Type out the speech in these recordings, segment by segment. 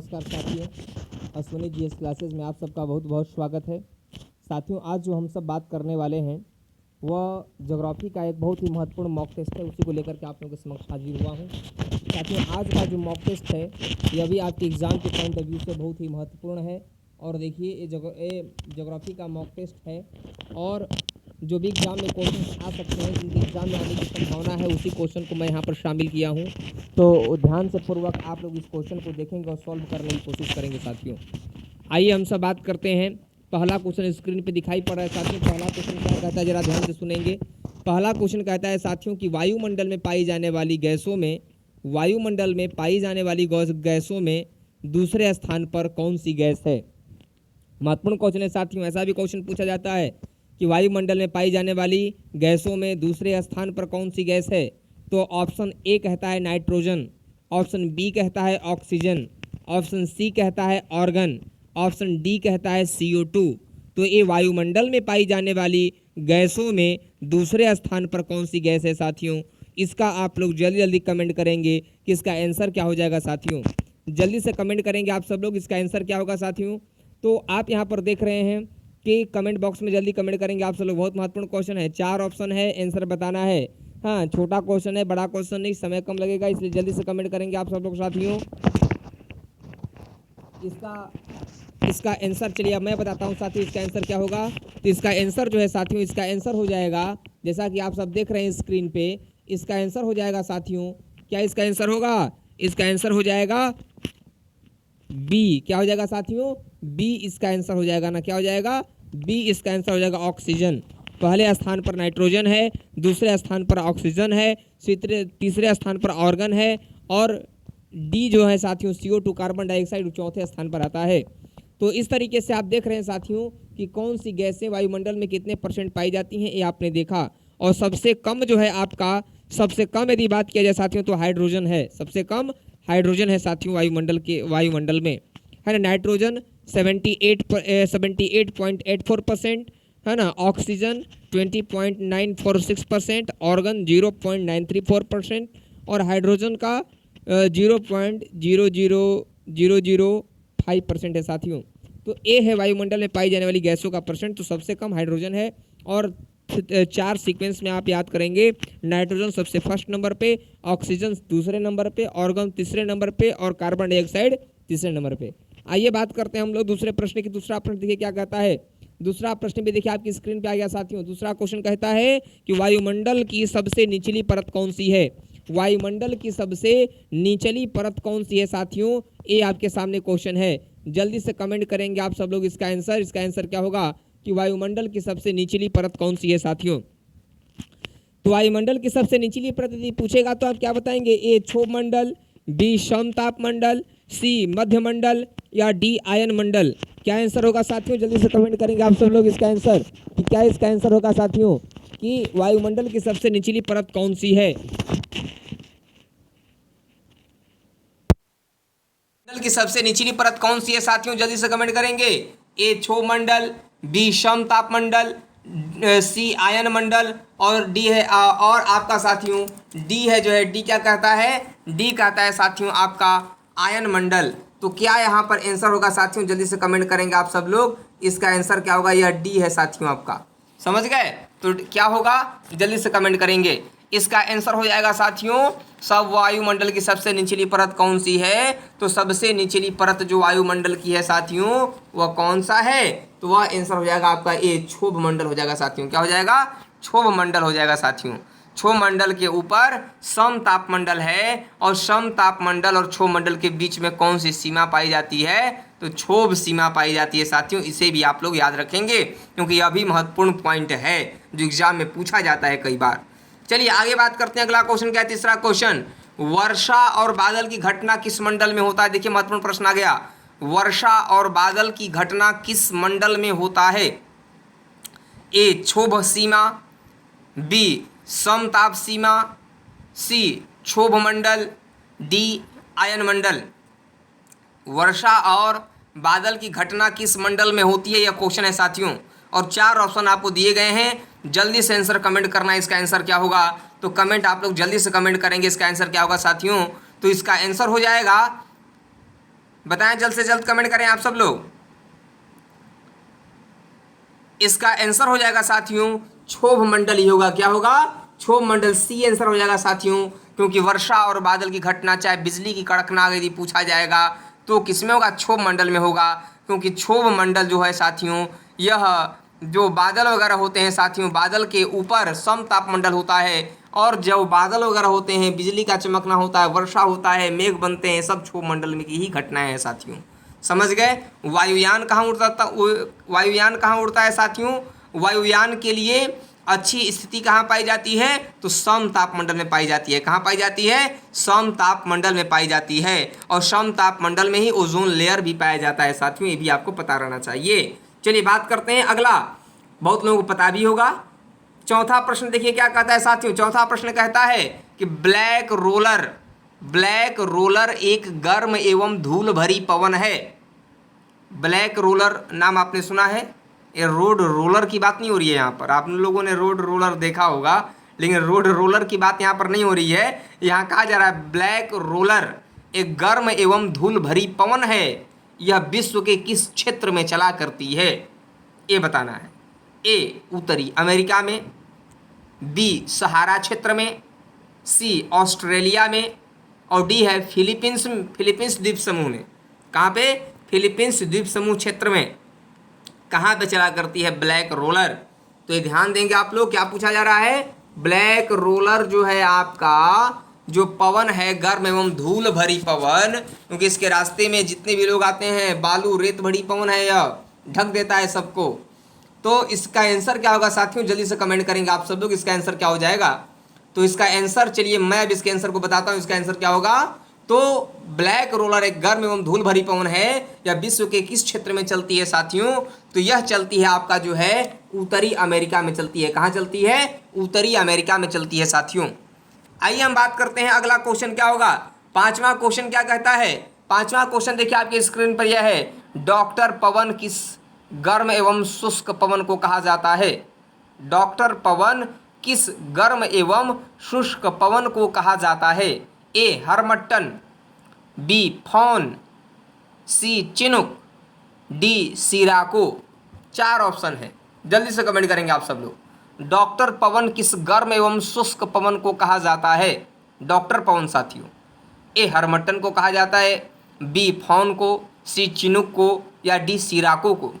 नमस्कार साथियों, Ashwini GS classes में आप सबका बहुत बहुत स्वागत है। साथियों, आज जो हम सब बात करने वाले हैं वह ज्योग्राफी का एक बहुत ही महत्वपूर्ण मॉक टेस्ट है, उसी को लेकर के आप लोगों के समक्ष हाजिर हुआ हूँ। साथियों, आज का जो मॉक टेस्ट है यह भी आपके एग्ज़ाम के पॉइंट ऑफ व्यू से बहुत ही महत्वपूर्ण है। और देखिए, ये ज्योग्राफी का मॉक टेस्ट है और जो भी एग्ज़ाम में क्वेश्चन आ सकते हैं, जिनके एग्ज़ाम में आने की संभावना है, उसी क्वेश्चन को मैं यहाँ पर शामिल किया हूँ। तो ध्यान से पूर्वक आप लोग इस क्वेश्चन को देखेंगे और सॉल्व करने की कोशिश करेंगे। साथियों, आइए हम सब बात करते हैं। पहला क्वेश्चन स्क्रीन पे दिखाई पड़ रहा है। साथियों, पहला क्वेश्चन क्या कहता है, जरा ध्यान से सुनेंगे। पहला क्वेश्चन कहता है साथियों कि वायुमंडल में पाई जाने वाली गैसों में दूसरे स्थान पर कौन सी गैस है। महत्वपूर्ण क्वेश्चन है साथियों। ऐसा भी क्वेश्चन पूछा जाता है कि वायुमंडल में पाई जाने वाली गैसों में दूसरे स्थान पर कौन सी गैस है। तो ऑप्शन ए कहता है नाइट्रोजन, ऑप्शन बी कहता है ऑक्सीजन, ऑप्शन सी कहता है ऑर्गन, ऑप्शन डी कहता है CO2। तो ये वायुमंडल में पाई जाने वाली गैसों में दूसरे स्थान पर कौन सी गैस है साथियों। इसका आप लोग जल्दी जल्दी कमेंट करेंगे कि इसका आंसर क्या हो जाएगा। साथियों, जल्दी से कमेंट करेंगे आप सब लोग, इसका आंसर क्या होगा साथियों। तो आप यहाँ पर देख रहे हैं कि कमेंट बॉक्स में जल्दी कमेंट करेंगे आप सब लोग। बहुत महत्वपूर्ण क्वेश्चन है, 4 ऑप्शन है, आंसर बताना है। हाँ, छोटा क्वेश्चन है, बड़ा क्वेश्चन नहीं, समय कम लगेगा, इसलिए जल्दी से कमेंट करेंगे आप सब लोग साथियों। इसका आंसर चलिए अब मैं बताता हूँ साथियों, इसका आंसर क्या होगा। तो इसका आंसर जो है साथियों, इसका आंसर हो जाएगा, जैसा कि आप सब देख रहे हैं स्क्रीन पे, इसका आंसर हो जाएगा साथियों। क्या इसका आंसर होगा? इसका आंसर हो जाएगा बी। क्या हो जाएगा साथियों? बी इसका आंसर हो जाएगा ना। क्या हो जाएगा? बी इसका आंसर हो जाएगा, ऑक्सीजन। पहले स्थान पर नाइट्रोजन है, दूसरे स्थान पर ऑक्सीजन है, तीसरे स्थान पर ऑर्गन है, और डी जो है साथियों CO2 कार्बन डाइऑक्साइड चौथे स्थान पर आता है। तो इस तरीके से आप देख रहे हैं साथियों कि कौन सी गैसें वायुमंडल में कितने परसेंट पाई जाती हैं, ये आपने देखा। और सबसे कम जो है आपका, सबसे कम यदि बात किया जाए साथियों तो हाइड्रोजन है। सबसे कम हाइड्रोजन है साथियों वायुमंडल में, है ना। नाइट्रोजन 78.84% है ना, ऑक्सीजन 20.946%, ऑर्गन 0.934% और हाइड्रोजन का 0.00005% है साथियों। तो ये है वायुमंडल में पाई जाने वाली गैसों का परसेंट। तो सबसे कम हाइड्रोजन है और 4 सीक्वेंस में आप याद करेंगे। नाइट्रोजन सबसे फर्स्ट नंबर पे, ऑक्सीजन दूसरे नंबर पे, ऑर्गन तीसरे नंबर पे और कार्बन डाइऑक्साइड तीसरे नंबर पे। आइए बात करते हैं हम लोग दूसरे प्रश्न की। दूसरा प्रश्न देखिए क्या कहता है। दूसरा प्रश्न भी देखिए आपकी स्क्रीन पे आ गया साथियों। दूसरा क्वेश्चन कहता है कि वायुमंडल की सबसे निचली परत कौन सी है। वायुमंडल की सबसे निचली परत कौन सी है साथियों, ये आपके सामने क्वेश्चन है। जल्दी से कमेंट करेंगे आप सब लोग इसका आंसर क्या होगा कि वायुमंडल की सबसे निचली परत कौन सी है साथियों। तो वायुमंडल की सबसे निचली परत यदि पूछेगा तो आप क्या बताएंगे। ए क्षोभ मंडल, बी समताप मंडल, सी मध्य मंडल या डी आयन मंडल। क्या आंसर होगा साथियों, जल्दी से कमेंट करेंगे आप सब लोग इसका आंसर कि क्या इसका आंसर होगा साथियों कि वायुमंडल की सबसे निचली परत कौन सी है। मंडल की सबसे निचली परत कौन सी है साथियों, जल्दी से कमेंट करेंगे। ए क्षोभ मंडल, बी समताप मंडल, सी आयन मंडल और डी है और आपका साथियों डी है जो है, डी क्या कहता है, डी कहता है साथियों आपका आयन मंडल। तो क्या यहाँ पर आंसर होगा साथियों, जल्दी से कमेंट करेंगे आप सब लोग। इसका आंसर क्या होगा, यह डी है साथियों आपका। समझ गए? तो क्या होगा, जल्दी से कमेंट करेंगे। इसका आंसर हो जाएगा साथियों, सब वायुमंडल की सबसे निचली परत कौन सी है। तो सबसे निचली परत जो वायुमंडल की है साथियों वह कौन सा है, तो वह आंसर हो जाएगा आपका ए क्षोभ मंडल हो जाएगा साथियों। क्या हो जाएगा, क्षोभ मंडल हो जाएगा साथियों। क्षोभ मंडल के ऊपर समताप मंडल है और समताप मंडल और क्षोभ मंडल के बीच में कौन सी सीमा पाई जाती है, तो क्षोभ सीमा पाई जाती है साथियों। इसे भी आप लोग याद रखेंगे क्योंकि यह भी महत्वपूर्ण पॉइंट है जो एग्जाम में पूछा जाता है कई बार। चलिए आगे बात करते हैं। अगला क्वेश्चन क्या है, तीसरा क्वेश्चन, वर्षा और बादल की घटना किस मंडल में होता है। देखिए महत्वपूर्ण प्रश्न आ गया, वर्षा और बादल की घटना किस मंडल में होता है। ए क्षोभ सीमा, बी समताप सीमा, सी क्षोभ मंडल, डी आयन मंडल। वर्षा और बादल की घटना किस मंडल में होती है, यह क्वेश्चन है साथियों। और 4 ऑप्शन आपको दिए गए हैं, जल्दी से आंसर कमेंट करना है इसका आंसर क्या होगा। तो कमेंट आप लोग जल्दी से कमेंट करेंगे इसका आंसर क्या होगा साथियों। तो इसका आंसर हो जाएगा बताएं, जल्द से जल्द कमेंट करें आप सब लोग। इसका आंसर हो जाएगा साथियों क्षोभ मंडल ही होगा। क्या होगा? क्षोभ मंडल, सी आंसर हो जाएगा साथियों। क्योंकि वर्षा और बादल की घटना, चाहे बिजली की कड़कना यदि पूछा जाएगा तो किसमें होगा? क्षोभ मंडल में होगा। क्योंकि क्षोभ मंडल जो है साथियों, यह जो बादल वगैरह होते हैं साथियों, बादल के ऊपर समतापमंडल होता है, और जो बादल वगैरह होते हैं, बिजली का चमकना होता है, वर्षा होता है, मेघ बनते हैं, सब क्षोभ मंडल में की ही घटनाएं हैं साथियों। समझ गए? वायुयान कहाँ उड़ता, वायुयान कहाँ उड़ता है साथियों? वायुयान के लिए अच्छी स्थिति कहाँ पाई जाती है? तो समतापमंडल में पाई जाती है। कहाँ पाई जाती है? समतापमंडल में पाई जाती है। और समतापमंडल में ही ओजोन लेयर भी पाया जाता है साथियों, ये भी आपको पता रहना चाहिए। चलिए बात करते हैं अगला, बहुत लोगों को पता भी होगा। चौथा प्रश्न देखिए क्या कहता है साथियों। चौथा प्रश्न कहता है कि ब्लैक रोलर, ब्लैक रोलर एक गर्म एवं धूल भरी पवन है। ब्लैक रोलर नाम आपने सुना है? ये रोड रोलर की बात नहीं हो रही है यहाँ पर। आप लोगों ने रोड रोलर देखा होगा, लेकिन रोड रोलर की बात यहाँ पर नहीं हो रही है। यहाँ कहा जा रहा है ब्लैक रोलर एक गर्म एवं धूल भरी पवन है। यह विश्व के किस क्षेत्र में चला करती है? ये बताना है। ए उत्तरी अमेरिका में, बी सहारा क्षेत्र में, सी ऑस्ट्रेलिया में, और डी है फिलीपींस, फिलीपींस द्वीप समूह में। कहाँ पे? फिलीपींस द्वीप समूह क्षेत्र में कहाँ पे चला करती है ब्लैक रोलर? तो ये ध्यान देंगे आप लोग। क्या पूछा जा रहा है? ब्लैक रोलर जो है आपका, जो पवन है गर्म एवं धूल भरी पवन, क्योंकि इसके रास्ते में जितने भी लोग आते हैं, बालू रेत भरी पवन है, यह ढक देता है सबको। तो इसका आंसर क्या होगा साथियों? जल्दी से कमेंट करेंगे आप सब लोग, इसका आंसर क्या हो जाएगा। तो इसका आंसर, चलिए मैं अब इसके आंसर को बताता हूँ। इसका आंसर क्या होगा? तो ब्लैक रोलर एक गर्म एवं धूल भरी पवन है। यह विश्व के किस क्षेत्र में चलती है साथियों? तो यह चलती है आपका जो है उत्तरी अमेरिका में चलती है। कहाँ चलती है? उत्तरी अमेरिका में चलती है साथियों। आइए हम बात करते हैं अगला क्वेश्चन क्या होगा। पांचवा क्वेश्चन क्या कहता है? पांचवा क्वेश्चन देखिए आपके स्क्रीन पर यह है, डॉक्टर पवन किस गर्म एवं शुष्क पवन को कहा जाता है? डॉक्टर पवन किस गर्म एवं शुष्क पवन को कहा जाता है? ए हरमट्टन, बी फोन, सी चिनुक, डी सिराको। 4 ऑप्शन है, जल्दी से कमेंट करेंगे आप सब लोग। डॉक्टर पवन किस गर्म एवं शुष्क पवन को कहा जाता है? डॉक्टर पवन साथियों, ए हरमट्टन को कहा जाता है, बी फोन को, सी चिनुक को, या डी सिराको को।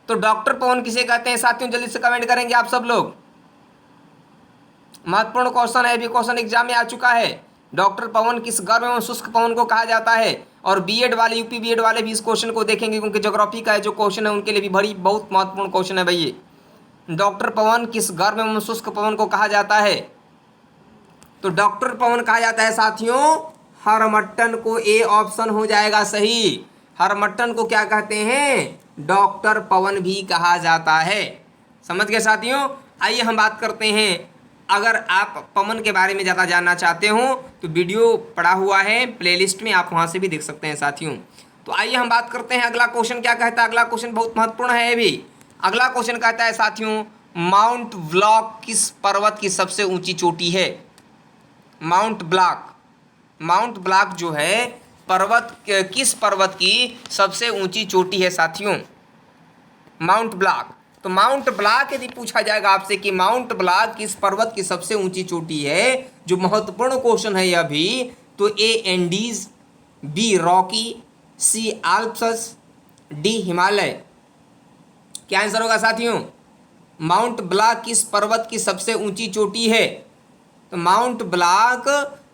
तो डॉक्टर पवन किसे कहते हैं साथियों? जल्दी से कमेंट करेंगे आप सब लोग। महत्वपूर्ण क्वेश्चन है, भी क्वेश्चन एग्जाम में आ चुका है। डॉक्टर पवन किस गर्म एवं शुष्क पवन को कहा जाता है? और बीएड वाले, यूपी बीएड वाले भी इस क्वेश्चन को देखेंगे, क्योंकि ज्योग्राफी का जो क्वेश्चन है उनके लिए भी बहुत महत्वपूर्ण क्वेश्चन है भैया। डॉक्टर पवन किस गर्म एवं शुष्क पवन को कहा जाता है? तो डॉक्टर पवन कहा जाता है साथियों हरमट्टन को। ए ऑप्शन हो जाएगा सही। हरमट्टन को क्या कहते हैं? डॉक्टर पवन भी कहा जाता है। समझ गए साथियों? आइए हम बात करते हैं, अगर आप पवन के बारे में ज़्यादा जानना चाहते हो तो वीडियो पड़ा हुआ है प्लेलिस्ट में, आप वहाँ से भी देख सकते हैं साथियों। तो आइए हम बात करते हैं अगला क्वेश्चन क्या कहता है। अगला क्वेश्चन बहुत महत्वपूर्ण है ये भी। अगला क्वेश्चन कहता है साथियों, माउंट ब्लॉक किस पर्वत की सबसे ऊंची चोटी है? माउंट ब्लॉक, माउंट ब्लॉक जो है पर्वत, किस पर्वत की सबसे ऊंची चोटी है साथियों? Mount block. तो माउंट ब्लॉक यदि पूछा जाएगा आपसे कि माउंट ब्लॉक किस पर्वत की सबसे ऊंची चोटी है, जो महत्वपूर्ण क्वेश्चन है यह भी, तो ए एंडीज, बी रॉकी, सी आल्प्स, डी हिमालय। क्या आंसर होगा साथियों? माउंट ब्लॉक किस पर्वत की सबसे ऊंची चोटी है? तो माउंट ब्लॉक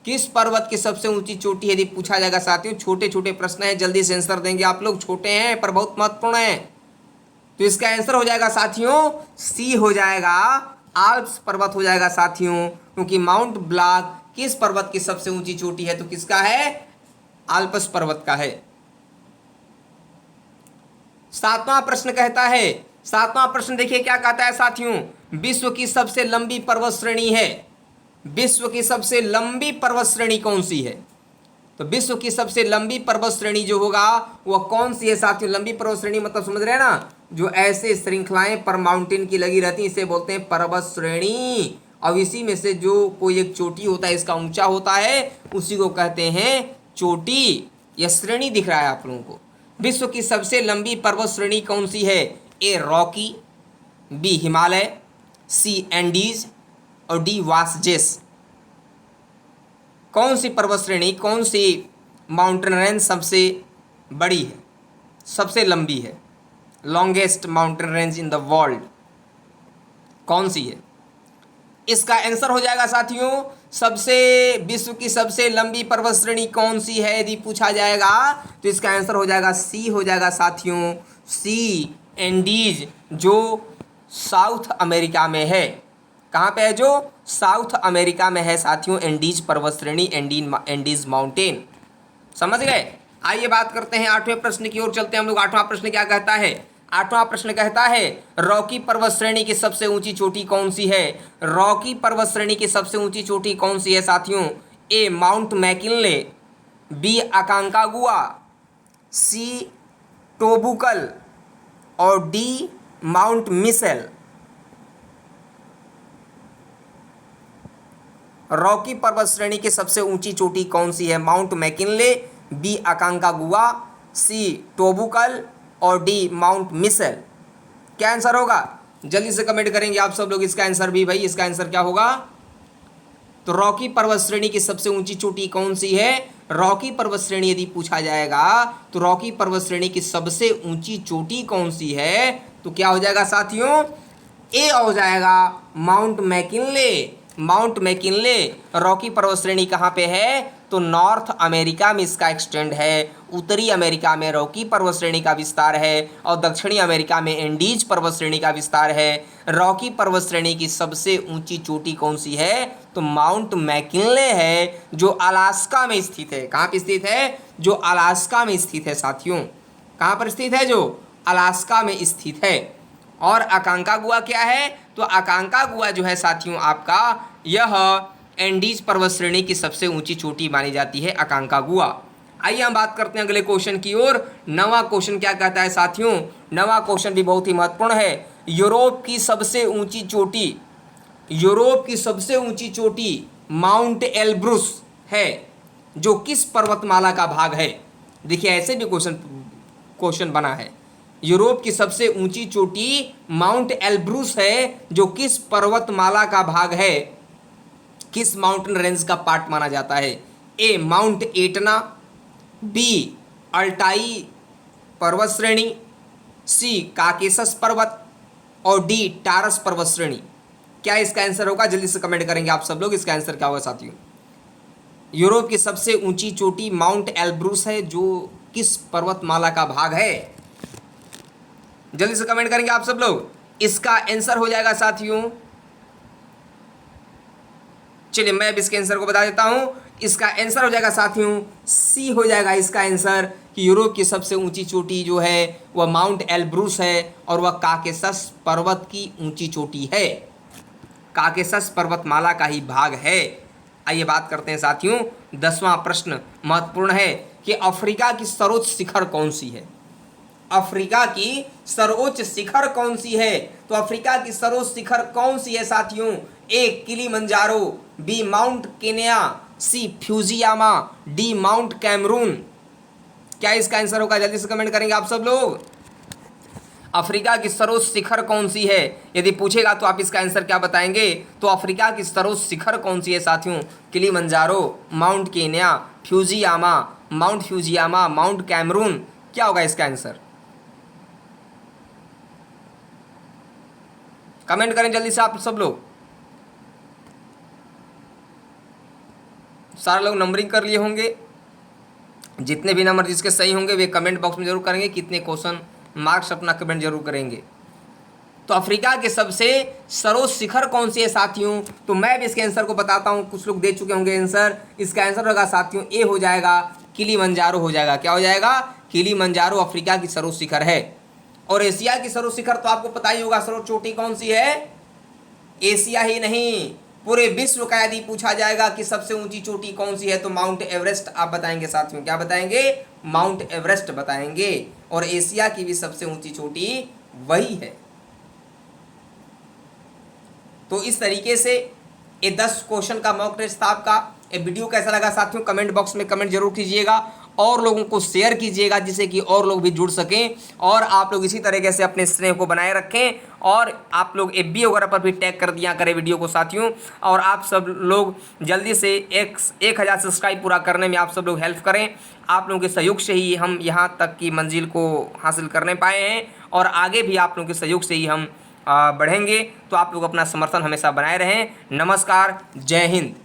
किस पर्वत की सबसे ऊंची चोटी यदि पूछा जाएगा साथियों, छोटे छोटे प्रश्न है, जल्दी से आंसर देंगे आप लोग। छोटे हैं पर बहुत महत्वपूर्ण है। तो इसका आंसर हो जाएगा साथियों सी हो जाएगा, आल्प्स पर्वत हो जाएगा साथियों। क्योंकि माउंट ब्लॉक किस पर्वत की सबसे ऊंची चोटी है? तो किसका है? आल्प्स पर्वत का है। 7वां प्रश्न कहता है, 7वां प्रश्न देखिए क्या कहता है साथियों, विश्व की सबसे लंबी पर्वत श्रेणी है। विश्व की सबसे लंबी पर्वत श्रेणी कौन सी है? तो विश्व की सबसे लंबी पर्वत श्रेणी जो होगा वह कौन सी है साथियों? लंबी पर्वत श्रेणी मतलब समझ रहे हैं ना, जो ऐसे श्रृंखलाएं पर माउंटेन की लगी रहती हैं, इसे बोलते हैं पर्वत श्रेणी। अब इसी में से जो कोई एक चोटी होता है, इसका ऊंचा होता है, उसी को कहते हैं चोटी। यह श्रेणी दिख रहा है आप लोगों को। विश्व की सबसे लंबी पर्वत श्रेणी कौन सी है? ए रॉकी, बी हिमालय, सी एंडीज और डी वासजेस। कौन सी पर्वत श्रेणी, कौन सी माउंटेन रेंज सबसे बड़ी है, सबसे लंबी है? Longest mountain range in the world कौन सी है? इसका आंसर हो जाएगा साथियों, सबसे विश्व की सबसे लंबी पर्वत श्रेणी कौन सी है यदि पूछा जाएगा तो इसका आंसर हो जाएगा सी, हो जाएगा साथियों सी, एंडीज, जो साउथ अमेरिका में है। कहाँ पे है? जो साउथ अमेरिका में है साथियों, एंडीज पर्वत श्रेणी, एंडीज माउंटेन। समझ गए? आइए बात करते हैं 8वें प्रश्न की ओर चलते हैं हम लोग। 8वां प्रश्न क्या कहता है? 8वां प्रश्न कहता है रॉकी पर्वत श्रेणी की सबसे ऊंची चोटी कौन सी है? रॉकी पर्वत श्रेणी की सबसे ऊंची चोटी कौन सी है साथियों? ए माउंट मैकिनले, बी अकांकागुआ, सी टोबुकल और डी माउंट मिसेल। रॉकी पर्वत श्रेणी की सबसे ऊंची चोटी कौन सी है? माउंट मैकिनले, बी अकांकागुआ, सी टोबुकल और डी माउंट मिसेल। क्या आंसर होगा? जल्दी से कमेंट करेंगे आप सब लोग इसका आंसर भी। भाई इसका आंसर क्या होगा? तो रॉकी पर्वत श्रेणी की सबसे ऊंची चोटी कौन सी है? रॉकी पर्वत श्रेणी यदि पूछा जाएगा तो रॉकी पर्वत श्रेणी की सबसे ऊंची चोटी कौन सी है? तो क्या हो जाएगा साथियों? ए हो जाएगा mount McKinley. Mount McKinley Rocky पर्वत श्रेणी कहाँ पे है? तो नॉर्थ अमेरिका में इसका एक्सटेंड है। उत्तरी अमेरिका में रॉकी पर्वत श्रेणी का विस्तार है और दक्षिणी अमेरिका में एंडीज पर्वत श्रेणी का विस्तार है। रॉकी पर्वत श्रेणी की सबसे ऊंची चोटी कौन सी है? तो माउंट मैकिनले है, जो अलास्का में स्थित है। कहाँ पे स्थित है? जो अलास्का में स्थित है साथियों। कहाँ पर स्थित है? जो अलास्का में स्थित है। और अकांकागुआ क्या है? तो अकांकागुआ जो है साथियों आपका, यह एंडीज पर्वत श्रेणी की सबसे ऊंची चोटी मानी जाती है, अकांकागुआ। आइए हम बात करते हैं अगले क्वेश्चन की ओर। 9वां क्वेश्चन क्या कहता है साथियों? 9वां क्वेश्चन भी बहुत ही महत्वपूर्ण है। यूरोप की सबसे ऊंची चोटी, यूरोप की सबसे ऊंची चोटी माउंट एल्ब्रुस है, जो किस पर्वतमाला का भाग है? देखिए ऐसे भी क्वेश्चन बना है। यूरोप की सबसे ऊंची चोटी माउंट एल्ब्रुस है, जो किस पर्वतमाला का भाग है, किस माउंटेन रेंज का पार्ट माना जाता है? ए माउंट एटना, बी अल्टाई पर्वत श्रेणी, सी काकेशस पर्वत और डी टारस पर्वत श्रेणी। क्या इसका आंसर होगा? जल्दी से कमेंट करेंगे आप सब लोग, इसका आंसर क्या होगा साथियों? यूरोप की सबसे ऊंची चोटी माउंट एल्ब्रुस है, जो किस पर्वतमाला का भाग है? जल्दी से कमेंट करेंगे आप सब लोग। इसका आंसर हो जाएगा साथियों, चलिए मैं अब इसके आंसर को बता देता हूं। इसका आंसर हो जाएगा साथियों सी हो जाएगा इसका आंसर, कि यूरोप की सबसे ऊंची चोटी जो है वह माउंट एल्ब्रुस है और वह काकेशस पर्वत की ऊंची चोटी है, काकेशस पर्वतमाला का ही भाग है। आइए बात करते हैं साथियों। 10वां प्रश्न महत्वपूर्ण है कि अफ्रीका की सर्वोच्च शिखर कौन सी है? अफ्रीका की सर्वोच्च शिखर कौन सी है? तो अफ्रीका की सर्वोच्च शिखर कौन सी है साथियों? ए किलिमंजारो, बी माउंट केन्या, सी फ्यूजियामा, डी माउंट कैमरून। क्या इसका आंसर होगा? जल्दी से कमेंट करेंगे आप सब लोग। अफ्रीका की सर्वोच्च शिखर कौन सी है यदि पूछेगा तो आप इसका आंसर क्या बताएंगे? तो अफ्रीका की सर्वोच्च शिखर कौन सी है साथियों? Kilimanjaro, mount Kenya, Fujiyama, mount Fujiyama, mount Cameroon. क्या होगा इसका आंसर? कमेंट करें जल्दी से आप सब लोग। सारे लोग नंबरिंग कर लिए होंगे, जितने भी नंबर जिसके सही होंगे वे कमेंट बॉक्स में जरूर करेंगे, कितने क्वेश्चन मार्क्स अपना कमेंट जरूर करेंगे। तो अफ्रीका के सबसे सर्वोच्च शिखर कौन सी है साथियों? तो मैं भी इसके आंसर को बताता हूँ, कुछ लोग दे चुके होंगे आंसर। इसका आंसर होगा साथियों ए हो जाएगा, किलिमंजारो हो जाएगा। क्या हो जाएगा? किलिमंजारो अफ्रीका की सर्वोच्च शिखर है। और एशिया की सर्वोच्च शिखर तो आपको पता ही होगा, सर्वोच्च चोटी कौन सी है? एशिया ही नहीं, पूरे विश्व का यदि पूछा जाएगा कि सबसे ऊंची चोटी कौन सी है तो माउंट एवरेस्ट आप बताएंगे साथियों। क्या बताएंगे? माउंट एवरेस्ट बताएंगे। और एशिया की भी सबसे ऊंची चोटी वही है। तो इस तरीके से ये 10 क्वेश्चन का मॉक टेस्ट था आपका। ये वीडियो कैसा लगा साथियों कमेंट बॉक्स में कमेंट जरूर कीजिएगा। और लोगों को शेयर कीजिएगा जिससे कि और लोग भी जुड़ सकें। और आप लोग इसी तरीके से अपने स्नेह को बनाए रखें और आप लोग FB वगैरह पर भी टैग कर दिया करें वीडियो को साथियों। और आप सब लोग जल्दी से 1000 सब्सक्राइब पूरा करने में आप सब लोग हेल्प करें। आप लोगों के सहयोग से ही हम यहाँ तक की मंजिल को हासिल करने पाए हैं और आगे भी आप लोगों के सहयोग से ही हम बढ़ेंगे। तो आप लोग अपना समर्थन हमेशा बनाए रहें। नमस्कार, जय हिंद।